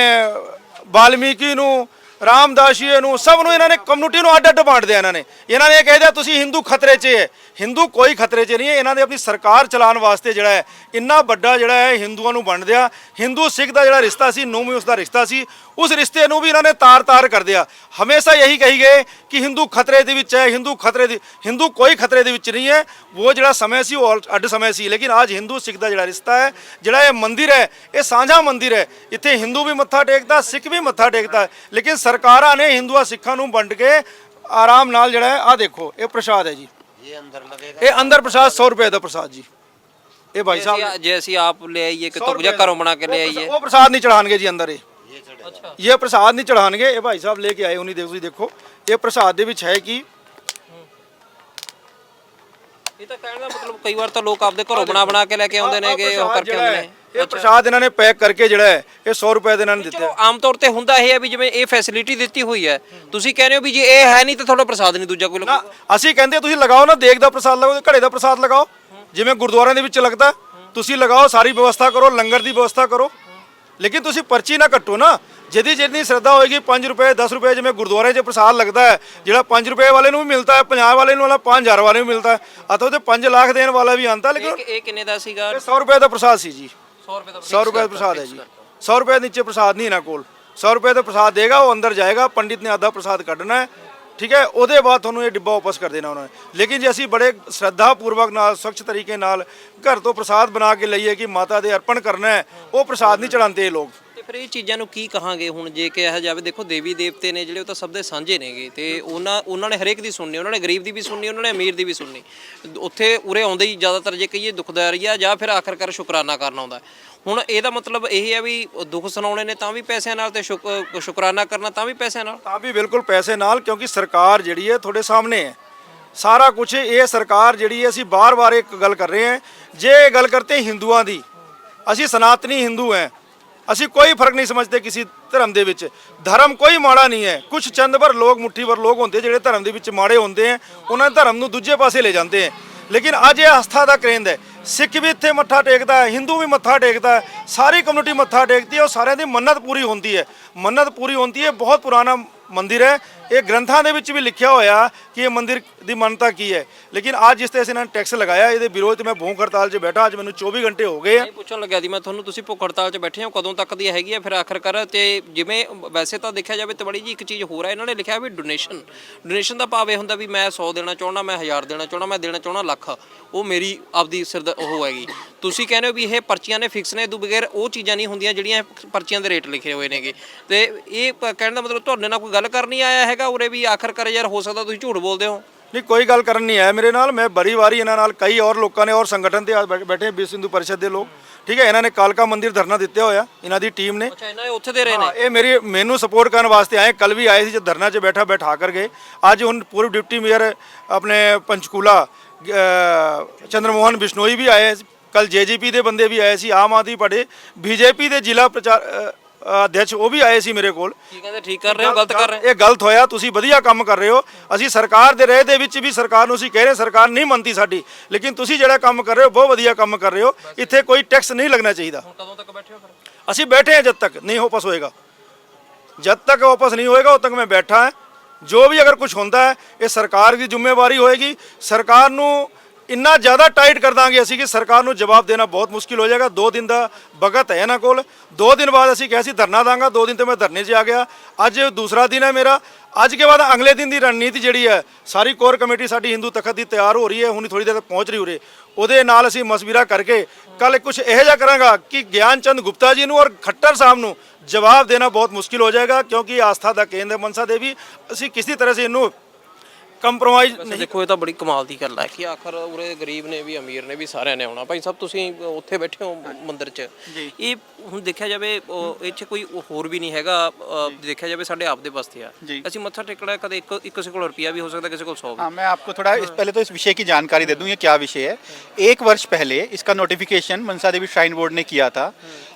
वाल्मीकि नूं, रामदासीए नूं, सब नूं इन्हां ने कम्युनिटी नूं अड्ड अड्ड बांट दिया। इन्हां ने कह दिया तुसीं हिंदू खतरे 'च है, हिंदू कोई खतरे 'च नहीं है। इन्हां ने अपनी सरकार चलाउण वास्ते जिहड़ा है इन्ना वड्डा जिहड़ा है हिंदुओं नूं वंड दिया। हिंदू सिख का जिहड़ा रिश्ता सी, नूं में उसका रिश्ता सी, उस रिश्ते नूं भी इन्हां ने तार कर दिया। हमेशा यही कही गए कि हिंदू खतरे दे विच है, हिंदू कोई खतरे दे विच नहीं है। वो जिहड़ा समय सी वो अड्ड समय सी, लेकिन आज हिंदू सिख का जिहड़ा रिश्ता है, जिहड़ा ये मंदिर है, ये साझा मंदिर है। इत्थे हिंदू भी मत्था टेकदा, सिख भी मत्था टेकदा है, लेकिन सरकारां ने हिंदुआ सिखां नूं वंड के आराम नाल जिहड़ा है, आ देखो ये प्रसाद है जी, ये अंदर प्रसाद 100 रुपए का प्रसाद जी, ਇਹ ਭਾਈ ਸਾਹਿਬ ਜੇ ਅਸੀਂ ਆਪ ਲੈ ਆਈਏ ਕਿਤੋਂ ਜਾਂ ਘਰੋਂ ਬਣਾ ਕੇ ਲੈ ਆਈਏ ਉਹ ਪ੍ਰਸਾਦ ਨਹੀਂ ਚੜਾਣਗੇ ਜੀ ਅੰਦਰ ਅੱਛਾ ਇਹ ਪ੍ਰਸਾਦ ਨਹੀਂ ਚੜਾਣਗੇ। ਇਹ ਭਾਈ ਸਾਹਿਬ ਲੈ ਕੇ ਆਏ, ਉਹਨੀ ਤੁਸੀਂ ਦੇਖੋ ਇਹ ਪ੍ਰਸਾਦ ਦੇ ਵਿੱਚ ਹੈ ਕਿ ਇਹ ਤਾਂ ਕਹਿਣ ਦਾ ਮਤਲਬ ਕਈ ਵਾਰ ਤਾਂ ਲੋਕ ਆਪਦੇ ਘਰੋਂ ਬਣਾ ਕੇ ਲੈ ਕੇ ਆਉਂਦੇ ਨੇਗੇ, ਉਹ ਕਰਕੇ ਆਉਂਦੇ ਨੇ। ਇਹ ਪ੍ਰਸਾਦ ਇਹਨਾਂ ਨੇ ਪੈਕ ਕਰਕੇ ਜਿਹੜਾ ਹੈ ਇਹ 100 ਰੁਪਏ ਦੇ ਇਹਨਾਂ ਨੇ ਦਿੱਤਾ। ਚਲੋ ਆਮ ਤੌਰ ਤੇ ਹੁੰਦਾ ਇਹ ਹੈ ਵੀ ਜਿਵੇਂ ਇਹ ਫੈਸਿਲਿਟੀ ਦਿੱਤੀ ਹੋਈ ਹੈ, ਤੁਸੀਂ ਕਹਿੰਦੇ ਹੋ ਵੀ ਜੇ ਇਹ ਹੈ ਨਹੀਂ ਤਾਂ ਤੁਹਾਡਾ ਪ੍ਰਸਾਦ ਨਹੀਂ ਦੂਜਾ ਕੋਈ ਨਾ ਅਸੀਂ ਕਹਿੰਦੇ ਤੁਸੀਂ ਲਗਾਓ ਨਾ, ਦੇਗ ਦਾ ਪ੍ਰਸਾਦ ਲਗਾਓ, ਘੜੇ ਦਾ ਪ੍ਰਸਾਦ ਲਗਾਓ, ਜਿਵੇਂ ਗੁਰਦੁਆਰਿਆਂ ਦੇ ਵਿੱਚ ਲੱਗਦਾ ਤੁਸੀਂ ਲਗਾਓ, ਸਾਰੀ ਵਿਵਸਥਾ ਕਰੋ, ਲੰਗਰ ਦੀ ਵਿਵਸਥਾ ਕਰੋ, ਲੇਕਿਨ ਤੁਸੀਂ ਪਰਚੀ ਨਾ ਕੱਟੋ ਨਾ। ਜਿਹਦੀ ਜਿੰਨੀ ਸ਼ਰਧਾ ਹੋਏਗੀ 5 ਰੁਪਏ 10 ਰੁਪਏ, ਜਿਵੇਂ ਗੁਰਦੁਆਰੇ 'ਚ ਪ੍ਰਸਾਦ ਲੱਗਦਾ ਹੈ, ਜਿਹੜਾ 5 ਰੁਪਏ ਵਾਲੇ ਨੂੰ ਵੀ ਮਿਲਦਾ ਹੈ, 50 ਵਾਲੇ ਨੂੰ ਵਾਲਾ 5000 ਵਾਲੇ ਨੂੰ ਮਿਲਦਾ ਹੈ, ਅਤੇ ਉਹਦੇ 5 ਲੱਖ ਦੇਣ ਵਾਲਾ ਵੀ ਆਂਦਾ। ਲੇਕਿਨ ਇਹ ਕਿੰਨੇ ਦਾ ਸੀਗਾ? 100 ਰੁਪਏ ਦਾ ਪ੍ਰਸਾਦ ਸੀ ਜੀ, 100 ਰੁਪਏ ਦਾ 100 ਰੁਪਏ ਦਾ ਪ੍ਰਸਾਦ ਹੈ ਜੀ। 100 ਰੁਪਏ ਨੀਚੇ ਪ੍ਰਸਾਦ ਨਹੀਂ ਇਹਨਾਂ ਕੋਲ। 100 ਰੁਪਏ ਦਾ ਪ੍ਰਸਾਦ ਦੇਗਾ, ਉਹ ਅੰਦਰ ਜਾਏਗਾ, ਪੰਡਿਤ ਨੇ ਆਧਾ ਪ੍ਰਸਾਦ ਕੱਢਣਾ ਹੈ, ਠੀਕ ਹੈ, ਉਹਦੇ ਬਾਅਦ ਤੁਹਾਨੂੰ ਇਹ ਡਿੱਬਾ ਵਾਪਸ ਕਰ ਦੇਣਾ ਉਹਨਾਂ ਨੇ। ਲੇਕਿਨ ਜੇ ਅਸੀਂ ਬੜੇ ਸ਼ਰਧਾ ਪੂਰਵਕ ਨਾਲ ਸਵੱਛ ਤਰੀਕੇ ਨਾਲ ਘਰ ਤੋਂ ਪ੍ਰਸਾਦ ਬਣਾ ਕੇ ਲਈਏ ਕਿ ਮਾਤਾ ਦੇ ਅਰਪਣ ਕਰਨਾ ਹੈ, ਉਹ ਪ੍ਰਸਾਦ ਨਹੀਂ ਚੜਾਉਂਦੇ ਇਹ ਲੋਕ। ਤੇ ਫਿਰ ਇਹ ਚੀਜ਼ਾਂ ਨੂੰ ਕੀ ਕਹਾਂਗੇ ਹੁਣ ਜੇ ਕਿਹਾ ਜਾਵੇ? ਦੇਖੋ ਦੇਵੀ ਦੇਵਤੇ ਨੇ ਜਿਹੜੇ ਉਹ ਤਾਂ ਸਭ ਦੇ ਸਾਂਝੇ ਨੇਗੇ, ਤੇ ਉਹਨਾਂ ਨੇ ਹਰੇਕ ਦੀ ਸੁਣਨੀ, ਉਹਨਾਂ ਨੇ ਗਰੀਬ ਦੀ ਵੀ ਸੁਣਨੀ, ਉਹਨਾਂ ਨੇ ਅਮੀਰ ਦੀ ਵੀ ਸੁਣਨੀ। ਉੱਥੇ ਉਰੇ ਆਉਂਦੇ ਹੀ ਜ਼ਿਆਦਾਤਰ ਜੇ ਕਹੀਏ ਦੁਖਦਾਰੀਆ ਜਾਂ ਫਿਰ ਆਖਰਕਾਰ ਸ਼ੁਕਰਾਨਾ ਕਰਨ ਆਉਂਦਾ। ਹੁਣ ਇਹਦਾ ਮਤਲਬ ਇਹ ਹੈ ਵੀ ਦੁੱਖ ਸੁਣਾਉਣੇ ਨੇ ਤਾਂ ਵੀ ਪੈਸਿਆਂ ਨਾਲ, ਤੇ ਸ਼ੁਕਰਾਨਾ ਕਰਨਾ ਤਾਂ ਵੀ ਪੈਸਿਆਂ ਨਾਲ? ਤਾਂ ਵੀ ਬਿਲਕੁਲ ਪੈਸੇ ਨਾਲ, ਕਿਉਂਕਿ ਸਰਕਾਰ ਜਿਹੜੀ ਹੈ ਤੁਹਾਡੇ ਸਾਹਮਣੇ ਹੈ ਸਾਰਾ ਕੁਝ। ਇਹ ਸਰਕਾਰ ਜਿਹੜੀ ਹੈ, ਅਸੀਂ ਬਾਰ-ਬਾਰ ਇੱਕ ਗੱਲ ਕਰ ਰਹੇ ਹਾਂ, ਜੇ ਇਹ ਗੱਲ ਕਰਤੇ ਹਿੰਦੂਆਂ ਦੀ, ਅਸੀਂ ਸਨਾਤਨੀ ਹਿੰਦੂ ਹੈ, ਅਸੀਂ ਕੋਈ ਫਰਕ ਨਹੀਂ ਸਮਝਦੇ ਕਿਸੇ ਧਰਮ ਦੇ ਵਿੱਚ। ਧਰਮ ਕੋਈ ਮਾੜਾ ਨਹੀਂ ਹੈ, ਕੁਝ ਚੰਦ ਭਰ ਲੋਕ, ਮੁੱਠੀ ਭਰ ਲੋਕ ਹੁੰਦੇ ਜਿਹੜੇ ਧਰਮ ਦੇ ਵਿੱਚ ਮਾੜੇ ਹੁੰਦੇ ਆ, ਉਹਨਾਂ ਦੇ ਧਰਮ ਨੂੰ ਦੂਜੇ ਪਾਸੇ ਲੈ ਜਾਂਦੇ ਆ। ਲੇਕਿਨ ਅੱਜ ਇਹ ਆਸਥਾ ਦਾ ਕੇਂਦਰ ਹੈ, ਸਿੱਖ ਵੀ ਇੱਥੇ ਮੱਥਾ ਟੇਕਦਾ ਹੈ, ਹਿੰਦੂ ਵੀ ਮੱਥਾ ਟੇਕਦਾ ਹੈ, ਸਾਰੀ ਕਮਿਊਨਿਟੀ ਮੱਥਾ ਟੇਕਦੀ ਹੈ, ਉਹ ਸਾਰਿਆਂ ਦੀ ਮੰਨਤ ਪੂਰੀ ਹੁੰਦੀ ਹੈ। ਮੰਨਤ ਪੂਰੀ ਹੁੰਦੀ ਹੈ। ਬਹੁਤ ਪੁਰਾਣਾ ਮੰਦਿਰ ਹੈ, ਇਹ ਗ੍ਰੰਥਾਂ ਦੇ ਵਿੱਚ ਵੀ ਲਿਖਿਆ ਹੋਇਆ ਕਿ ਇਹ ਮੰਦਿਰ ਦੀ ਮਾਨਤਾ ਕੀ ਹੈ। ਲੇਕਿਨ ਅੱਜ ਜਿਸ ਤਰ੍ਹਾਂ ਇਹਨਾਂ ਨੇ ਟੈਕਸ ਲਗਾਇਆ, ਇਹਦੇ ਵਿਰੋਧ 'ਚ ਮੈਂ ਭੂਖ ਹੜਤਾਲ 'ਚ ਬੈਠਾ, ਅੱਜ ਮੈਨੂੰ 24 ਘੰਟੇ ਹੋ ਗਏ ਆ। ਇਹ ਪੁੱਛਣ ਲੱਗਿਆ ਸੀ ਮੈਂ ਤੁਹਾਨੂੰ, ਤੁਸੀਂ ਭੁੱਖ ਹੜਤਾਲ 'ਚ ਬੈਠੇ ਹੋ, ਕਦੋਂ ਤੱਕ ਦੀ ਹੈਗੀ ਹੈ ਫਿਰ ਆਖਰਕਾਰ? ਤੇ ਜਿਵੇਂ ਵੈਸੇ ਤਾਂ ਦੇਖਿਆ ਜਾਵੇ ਤਾਂ ਬੜੀ ਜੀ ਇੱਕ ਚੀਜ਼ ਹੋਰ ਹੈ, ਇਹਨਾਂ ਨੇ ਲਿਖਿਆ ਵੀ ਡੋਨੇਸ਼ਨ ਦਾ ਭਾਵ ਇਹ ਹੁੰਦਾ ਵੀ ਮੈਂ 100 ਦੇਣਾ ਚਾਹੁੰਦਾ, ਮੈਂ 1000 ਦੇਣਾ ਚਾਹੁੰਦਾ, ਮੈਂ ਦੇਣਾ ਚਾਹੁੰਦਾ ਲੱਖ, ਉਹ ਮੇਰੀ ਆਪਦੀ ਸਿਰ ਉਹ ਹੈਗੀ। ਤੁਸੀਂ ਕਹਿੰਦੇ ਹੋ ਵੀ ਇਹ ਪਰਚੀਆਂ ਨੇ ਫਿਕਸ ਨੇ, ਇਹ ਤੋਂ ਬਗੈਰ ਉਹ ਚੀਜ਼ਾਂ ਨਹੀਂ ਹੁੰਦੀਆਂ ਜਿਹੜੀਆਂ ਪਰਚੀਆਂ ਦੇ ਰੇਟ ਲਿਖੇ ਹੋਏ ਨੇਗੇ। ਤੇ ਇਹ ਕਹਿਣ ਦਾ ਮਤਲਬ ਤੁਹਾਡੇ ਨਾਲ ਕੋਈ ਗੱਲ ਕਰਨੀ ਆਇਆ ਹੈਗਾ ਉਰੇ ਵੀ ਆਖਰਕਾਰ ਯਾਰ ਹੋ ਸਕਦਾ ਤੁਸੀਂ ਝੂਠ ਬੋਲਦੇ ਹੋ? ਨਹੀਂ, ਕੋਈ ਗੱਲ ਕਰਨ ਨਹੀਂ ਆਇਆ ਮੇਰੇ ਨਾਲ। ਮੈਂ ਬੜੀ ਵਾਰੀ ਇਹਨਾਂ ਨਾਲ, ਕਈ ਔਰ ਲੋਕਾਂ ਨੇ ਔਰ ਸੰਗਠਨ ਤੇ ਬੈਠੇ ਵਿਸ਼ਵ ਹਿੰਦੂ ਪਰਿਸ਼ਦ ਦੇ ਲੋਕ, ਠੀਕ ਹੈ, ਇਹਨਾਂ ਨੇ ਕਾਲਕਾ ਮੰਦਿਰ ਧਰਨਾ ਦਿੱਤਾ ਹੋਇਆ, ਇਹਨਾਂ ਦੀ ਟੀਮ ਨੇ। ਅੱਛਾ, ਇਹਨਾਂ ਦੇ ਉੱਥੇ ਦੇ ਰਹੇ ਨੇ? ਇਹ ਮੈਨੂੰ ਸਪੋਰਟ ਕਰਨ ਵਾਸਤੇ ਆਏ, ਕੱਲ ਵੀ ਆਏ ਸੀ, ਜਦ ਧਰਨਾ 'ਚ ਬਿਠਾ ਕਰ ਗਏ। ਅੱਜ ਹੁਣ ਪੂਰਵ ਡਿਪਟੀ ਮੇਅਰ ਆਪਣੇ ਪੰਚਕੂਲਾ ਚੰਦਰਮੋਹਨ ਬਿਸ਼ਨੋਈ ਵੀ ਆਏ, ਕੱਲ ਜੇਜੇਪੀ ਦੇ ਬੰਦੇ ਵੀ ਆਏ ਸੀ, ਆਮ ਆਦਮੀ ਪਾਰਟੀ ਬੀਜੇਪੀ ਦੇ ਜ਼ਿਲ੍ਹਾ ਪ੍ਰਚਾਰ ਅਧਿਕਸ਼ ਉਹ ਵੀ ਆਏ ਸੀ ਮੇਰੇ ਕੋਲ। ਕੀ ਕਹਿੰਦੇ? ਠੀਕ ਕਰ ਰਹੇ ਹੋ, ਗਲਤ ਕਰ ਰਹੇ ਹੋ? ਇਹ ਗਲਤ ਹੋਇਆ, ਤੁਸੀਂ ਵਧੀਆ ਕੰਮ ਕਰ ਰਹੇ ਹੋ। ਅਸੀਂ ਸਰਕਾਰ ਦੇ ਰਹੇ ਦੇ ਵਿੱਚ ਵੀ ਸਰਕਾਰ ਨੂੰ ਅਸੀਂ ਕਹਿ ਰਹੇ, ਸਰਕਾਰ ਨਹੀਂ ਮੰਨਦੀ ਸਾਡੀ, ਲੇਕਿਨ ਤੁਸੀਂ ਜਿਹੜਾ ਕੰਮ ਕਰ ਰਹੇ ਹੋ ਬਹੁਤ ਵਧੀਆ ਕੰਮ ਕਰ ਰਹੇ ਹੋ। ਇੱਥੇ ਕੋਈ ਟੈਕਸ ਨਹੀਂ ਲੱਗਣਾ ਚਾਹੀਦਾ। ਹੁਣ ਕਦੋਂ ਤੱਕ ਬੈਠੇ ਹੋ ਫਿਰ? ਅਸੀਂ ਬੈਠੇ ਹਾਂ ਜਦ ਤੱਕ ਨਹੀਂ ਵਾਪਸ ਹੋਏਗਾ, ਜਦ ਤੱਕ ਵਾਪਸ ਨਹੀਂ ਹੋਏਗਾ ਉਦ ਤੱਕ ਮੈਂ ਬੈਠਾ ਹਾਂ। ਜੋ ਵੀ ਅਗਰ ਕੁਝ ਹੁੰਦਾ ਹੈ ਇਹ ਸਰਕਾਰ ਦੀ ਜ਼ਿੰਮੇਵਾਰੀ ਹੋਏਗੀ। ਸਰਕਾਰ ਨੂੰ ਇੰਨਾ ਜ਼ਿਆਦਾ ਟਾਈਟ ਕਰ ਦਾਂਗੇ ਅਸੀਂ ਕਿ ਸਰਕਾਰ ਨੂੰ ਜਵਾਬ ਦੇਣਾ ਬਹੁਤ ਮੁਸ਼ਕਿਲ ਹੋ ਜਾਏਗਾ। 2 ਦਿਨ ਦਾ ਵਕਤ ਹੈ ਇਹਨਾਂ ਕੋਲ। 2 ਦਿਨ ਬਾਅਦ ਅਸੀਂ ਕਿਹਾ ਸੀ ਧਰਨਾ ਦਾਂਗਾ, 2 ਦਿਨ ਤੇ ਮੈਂ ਧਰਨੇ 'ਚ ਆ ਗਿਆ। ਅੱਜ ਦੂਸਰਾ ਦਿਨ ਹੈ ਮੇਰਾ। ਅੱਜ ਕੇ ਬਾਅਦ ਅਗਲੇ ਦਿਨ ਦੀ ਰਣਨੀਤੀ ਜਿਹੜੀ ਹੈ, ਸਾਰੀ ਕੋਰ ਕਮੇਟੀ ਸਾਡੀ ਹਿੰਦੂ ਤਖਤ ਦੀ ਤਿਆਰ ਹੋ ਰਹੀ ਹੈ, ਹੁਣ ਥੋੜੀ ਦੇਰ ਤੱਕ ਪਹੁੰਚ ਰਹੀ ਉਰੇ। ਉਹਦੇ ਨਾਲ ਅਸੀਂ ਮਸ਼ਵਰਾ ਕਰਕੇ ਕੱਲ ਕੁਝ ਇਹੋ ਜਿਹਾ ਕਰਾਂਗਾ ਕਿ ਗਿਆਨ ਚੰਦ ਗੁਪਤਾ ਜੀ ਨੂੰ ਔਰ ਖੱਟਰ ਸਾਹਿਬ ਨੂੰ ਜਵਾਬ ਦੇਣਾ ਬਹੁਤ ਮੁਸ਼ਕਿਲ ਹੋ ਜਾਏਗਾ, ਕਿਉਂਕਿ ਆਸਥਾ ਦਾ ਕੇਂਦਰ ਮਨਸਾ ਦੇਵੀ, ਅਸੀਂ ਕਿਸੇ ਤਰ੍ਹਾਂ ਸੇ ਇਹਨੂੰ ਕੰਪਰੋਮਾਈਜ਼ ਨਹੀਂ। ਦੇਖੋ ਇਹ ਤਾਂ ਬੜੀ ਕਮਾਲ ਦੀ ਗੱਲ ਹੈ ਕਿ ਆਖਰ ਉਰੇ ਗਰੀਬ ਨੇ ਵੀ ਅਮੀਰ ਨੇ ਵੀ ਸਾਰਿਆਂ ਨੇ ਆਉਣਾ। ਭਾਈ ਸਾਹਿਬ ਤੁਸੀਂ ਉੱਥੇ ਬੈਠੇ ਹੋ ਮੰਦਿਰ 'ਚ, ਇਹ ਹੁਣ ਦੇਖਿਆ ਜਾਵੇ ਇਹ 'ਚ ਕੋਈ ਹੋਰ ਵੀ ਨਹੀਂ ਹੈਗਾ, ਦੇਖਿਆ ਜਾਵੇ ਸਾਡੇ ਆਪ ਦੇ ਵਾਸਤੇ ਆ। ਅਸੀਂ ਮੱਥਾ ਟੇਕਣਾ, ਕਦੇ ਕਿਸੇ ਕੋਲ ਰੁਪਿਆ ਵੀ हो सकता है, किसी को 100 भी। हाँ, मैं आपको थोड़ा पहले तो इस विषय की जानकारी दे दूं, ये क्या विषय है। 1 वर्ष पहले इसका notification Mansa Devi shrine board ने किया था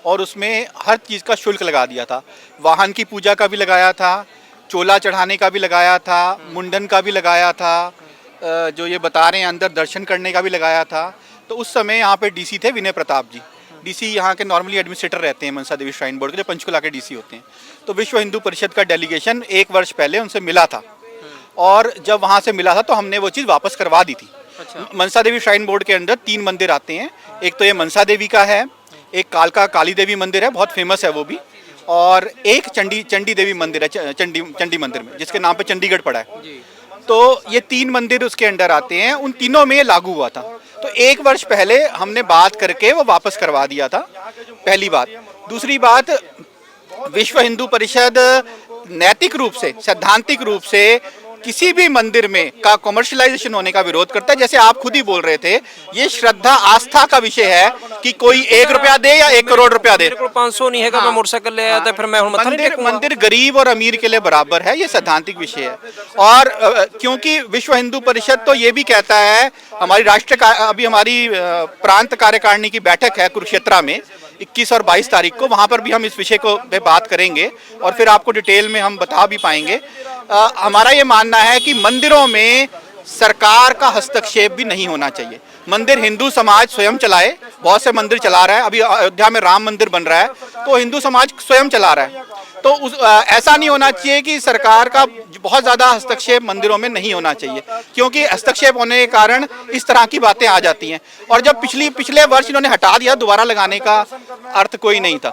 और उसमें हर चीज़ का शुल्क लगा दिया था। वाहन की पूजा का भी लगाया था, चोला चढ़ाने का भी लगाया था, मुंडन का भी लगाया था, जो ये बता रहे हैं अंदर दर्शन करने का भी लगाया था। तो उस समय यहाँ पे डीसी थे विनय प्रताप जी। डीसी यहाँ के नॉर्मली एडमिनिस्ट्रेटर रहते हैं मनसा देवी श्राइन बोर्ड के, जो पंचकुला के डीसी होते हैं। तो विश्व हिंदू परिषद का डेलीगेशन 1 वर्ष पहले उनसे मिला था और जब वहाँ से मिला था तो हमने वो चीज़ वापस करवा दी थी। मनसा देवी श्राइन बोर्ड के अंदर 3 मंदिर आते हैं। एक तो ये मनसा देवी का है, एक कालका काली देवी मंदिर है, बहुत फेमस है वो भी, और एक चंडी देवी मंदिर है, चंडी मंदिर में, जिसके नाम पे चंडीगढ़ पड़ा है। तो ये 3 मंदिर उसके अंदर आते हैं। उन तीनों में लागू हुआ था। तो 1 वर्ष पहले हमने बात करके वो वापस करवा दिया था, पहली बात। दूसरी बात, विश्व हिंदू परिषद नैतिक रूप से, सैद्धांतिक रूप से किसी भी मंदिर में का कॉमर्शलाइजेशन होने का विरोध करता है। जैसे आप खुद ही बोल रहे थे, ये श्रद्धा आस्था का विषय है कि कोई 1 रुपया दे या 1 करोड़ रुपया दे। मेरे को 500 नहीं है, मैं मोटरसाइकिल ले आया था, फिर मैं मत्था नहीं मंदिर टेकूंगा। मंदिर गरीब और अमीर के लिए बराबर है, ये सैद्धांतिक विषय है। और क्योंकि विश्व हिंदू परिषद तो ये भी कहता है, हमारी अभी हमारी प्रांत कार्यकारिणी की बैठक है कुरुक्षेत्रा में 21 और 22 तारीख को, वहाँ पर भी हम इस विषय को पे बात करेंगे और फिर आपको डिटेल में हम बता भी पाएंगे। हमारा ये मानना है कि मंदिरों में सरकार का हस्तक्षेप भी नहीं होना चाहिए। मंदिर हिंदू समाज स्वयं चलाए, बहुत से मंदिर चला रहा है, अभी अयोध्या में राम मंदिर बन रहा है तो हिंदू समाज स्वयं चला रहा है। तो ऐसा नहीं होना चाहिए कि सरकार का बहुत ज़्यादा हस्तक्षेप मंदिरों में नहीं होना चाहिए, क्योंकि हस्तक्षेप होने के कारण इस तरह की बातें आ जाती हैं। और जब पिछले वर्ष इन्होंने हटा दिया, दोबारा लगाने का अर्थ कोई नहीं था,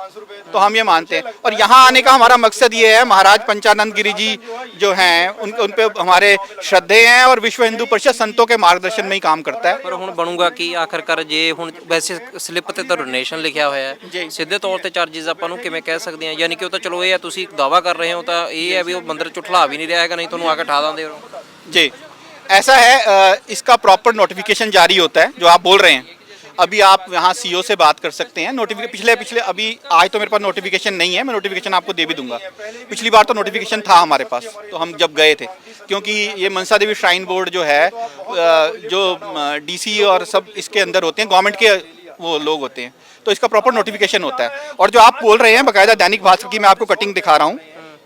तो हम ये मानते हैं। और यहाँ आने का हमारा मकसद ये है, महाराज पंचानंद गिरी जी जो हैं उन पे हमारे श्रद्धे हैं और विश्व हिंदू परिषद संतों के मार्गदर्शन में ही काम करता है। ਪਰ ਹੁਣ ਬਣੂਗਾ ਕੀ ਆਖਰਕਾਰ ਜੇ ਹੁਣ ਵੈਸੇ ਸਲਿੱਪ ਤੇ ਤਾਂ ਡੋਨੇਸ਼ਨ ਲਿਖਿਆ ਹੋਇਆ ਹੈ, ਸਿੱਧੇ ਤੌਰ ਤੇ ਚਾਰजेस ਆਪਾਂ ਨੂੰ ਕਿਵੇਂ ਕਹਿ ਸਕਦੇ ਹਾਂ? ਯਾਨੀ ਕਿ ਉਹ ਤਾਂ ਚਲੋ ਇਹ ਹੈ ਤੁਸੀਂ ਦਾਵਾ ਕਰ ਰਹੇ ਹੋ ਤਾਂ ਇਹ ਹੈ ਵੀ ਉਹ ਮੰਦਿਰ ਚੁਠਲਾ ਵੀ ਨਹੀਂ ਰਿਹਾ ਹੈਗਾ, नहीं ਤੁਹਾਨੂੰ ਆ ਕੇ ਠਾ ਦਿੰਦੇ ਹੋ। जी, ऐसा है, इसका प्रॉपर नोटिफिकेशन जारी होता है जो आप बोल रहे हैं। अभी आप यहाँ सीओ से बात कर सकते हैं। पिछले अभी आज तो मेरे पास नोटिफिकेशन नहीं है, मैं नोटिफिकेशन आपको दे भी दूंगा। पिछली बार तो नोटिफिकेशन था हमारे पास, तो हम जब गए थे, क्योंकि ये मनसा देवी श्राइन बोर्ड जो है, जो डीसी और सब इसके अंदर होते हैं, गवर्नमेंट के वो लोग होते हैं, तो इसका प्रॉपर नोटिफिकेशन होता है। और जो आप बोल रहे हैं बाकायदा दैनिक भास्कर की मैं आपको कटिंग दिखा रहा हूँ,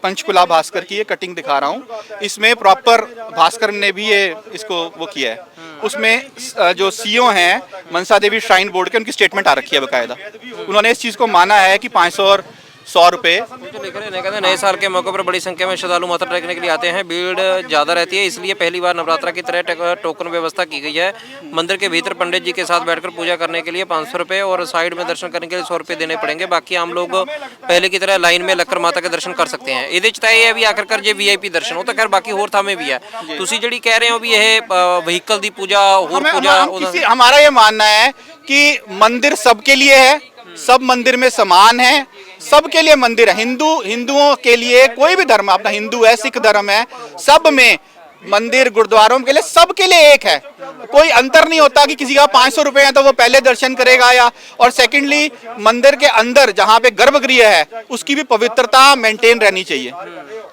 पंचकुला भास्कर की ये कटिंग दिखा रहा हूँ, इसमें प्रॉपर भास्कर ने भी ये इसको वो किया है। उसमें जो सीईओ हैं मनसा देवी श्राइन बोर्ड के, उनकी स्टेटमेंट आ रखी है बाकायदा। उन्होंने इस चीज़ को माना है कि 500 और 100 रुपये। जो लिख रहे हैं, कहते हैं नए साल के मौके पर बड़ी संख्या में श्रद्धालु माथा टेकने के लिए आते हैं, भीड़ ज़्यादा रहती है, इसलिए पहली बार नवरात्रा की तरह टोकन व्यवस्था की गई है। मंदिर के भीतर पंडित जी के साथ बैठकर पूजा करने के लिए 500 रुपये और साइड में दर्शन करने के लिए 100 रुपये देने पड़ेंगे। बाकी आम लोग पहले की तरह लाइन में लगकर माता के दर्शन कर सकते हैं। ਇਹਦੇ 'ਚ ਤਾਂ ਇਹ ਹੈ ਵੀ ਆਖਰਕਾਰ ਜੇ ਵੀਆਈਪੀ ਦਰਸ਼ਨ ਉਹ ਤਾਂ ਖੈਰ ਬਾਕੀ ਹੋਰ ਥਾਵੇਂ ਵੀ ਹੈ। ਤੁਸੀਂ ਜਿਹੜੀ ਕਹਿ ਰਹੇ ਹੋ ਵੀ ਇਹ ਵਹੀਕਲ ਦੀ ਪੂਜਾ ਹੋਰ ਪੂਜਾ हमारा ये मानना है कि मंदिर सबके लिए है, सब मंदिर में समान है, सबके लिए मंदिर है। हिंदुओं के लिए कोई भी धर्म, अपना हिंदू है, सिख धर्म है, सब में मंदिर गुरुद्वारों के लिए सबके लिए एक है। कोई अंतर नहीं होता कि किसी का 500 रुपए है तो वो पहले दर्शन करेगा या। और सेकंडली मंदिर के अंदर जहाँ पे गर्भगृह है उसकी भी पवित्रता मेंटेन रहनी चाहिए।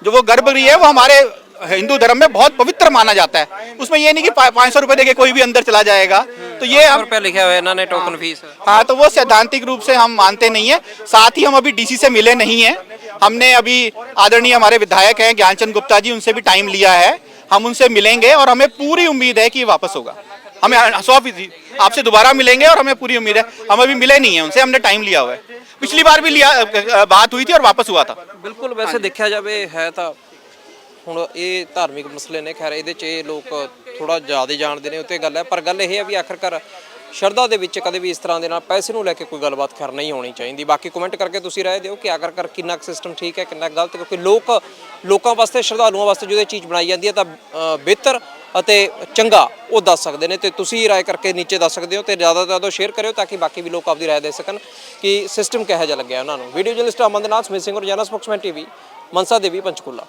जो वो गर्भगृह है वो हमारे हिंदू धर्म में बहुत पवित्र माना जाता है। उसमें ये नहीं कि 500 रुपए देके कोई भी अंदर चला जाएगा। तो ये हम रुपये लिखा हुआ है इन्होंने टोकन फीस। हाँ, तो वो सैद्धांतिक रूप से हम मानते नहीं है। साथ ही हम अभी डीसी से मिले नहीं है। हमने अभी आदरणीय हमारे विधायक हैं ज्ञानचंद गुप्ता जी, उनसे भी टाइम लिया है। हम उनसे मिलेंगे और हमें पूरी उम्मीद है कि वापस होगा। हमें 100% आपसे दोबारा मिलेंगे और हमें पूरी उम्मीद है। हम अभी मिले नहीं है उनसे, हमने टाइम लिया हुआ है। पिछली बार भी बात हुई थी और वापस हुआ था। बिल्कुल, वैसे देखा जाए है तो ਹੁਣ ਇਹ ਧਾਰਮਿਕ ਮਸਲੇ ਨੇ, ਖੈਰ ਇਹਦੇ 'ਚ ਇਹ ਲੋਕ ਥੋੜਾ ਜ਼ਿਆਦਾ ਜਾਣਦੇ ਨੇ, ਉੱਤੇ ਗੱਲ ਹੈ। ਪਰ ਗੱਲ ਇਹ ਹੈ ਵੀ ਆਖਰਕਾਰ ਸ਼ਰਧਾ ਦੇ ਵਿੱਚ ਕਦੇ ਵੀ ਇਸ ਤਰ੍ਹਾਂ ਦੇ ਨਾਲ ਪੈਸੇ ਨੂੰ ਲੈ ਕੇ ਕੋਈ ਗੱਲਬਾਤ ਖੈਰ ਨਹੀਂ ਹੋਣੀ ਚਾਹੀਦੀ। ਬਾਕੀ ਕਮੈਂਟ ਕਰਕੇ ਤੁਸੀਂ ਰਾਏ ਦਿਓ ਕਿ ਆਖਰਕਾਰ ਕਿੰਨਾ ਕੁ ਸਿਸਟਮ ਠੀਕ ਹੈ, ਕਿੰਨਾ ਗਲਤ, ਕਿਉਂਕਿ ਲੋਕਾਂ ਵਾਸਤੇ, ਸ਼ਰਧਾਲੂਆਂ ਵਾਸਤੇ ਜਦੋਂ ਇਹ ਚੀਜ਼ ਬਣਾਈ ਜਾਂਦੀ ਹੈ ਤਾਂ ਬਿਹਤਰ ਅਤੇ ਚੰਗਾ ਉਹ ਦੱਸ ਸਕਦੇ ਨੇ। ਤੇ ਤੁਸੀਂ ਰਾਏ ਕਰਕੇ ਨੀਚੇ ਦੱਸ ਸਕਦੇ ਹੋ ਤੇ ਜ਼ਿਆਦਾ ਤੋਂ ਜ਼ਿਆਦਾ ਸ਼ੇਅਰ ਕਰਿਓ ਤਾਂ ਕਿ ਬਾਕੀ ਵੀ ਲੋਕ ਆਪਦੀ ਰਾਏ ਦੇ ਸਕਣ ਕਿ ਸਿਸਟਮ ਕਿਹੋ ਜਿਹਾ ਲੱਗਿਆ ਉਹਨਾਂ ਨੂੰ। ਵੀਡੀਓ ਜਰਨਲਿਸਟ ਅਮਨ ਦੇ ਨਾਲ ਸਮਿਤ ਸਿੰਘ, ਰੋਜ਼ਾਨਾ ਸਪੋਕਸਮੈਨ ਟੀਵੀ, मनसा देवी पंचकूला।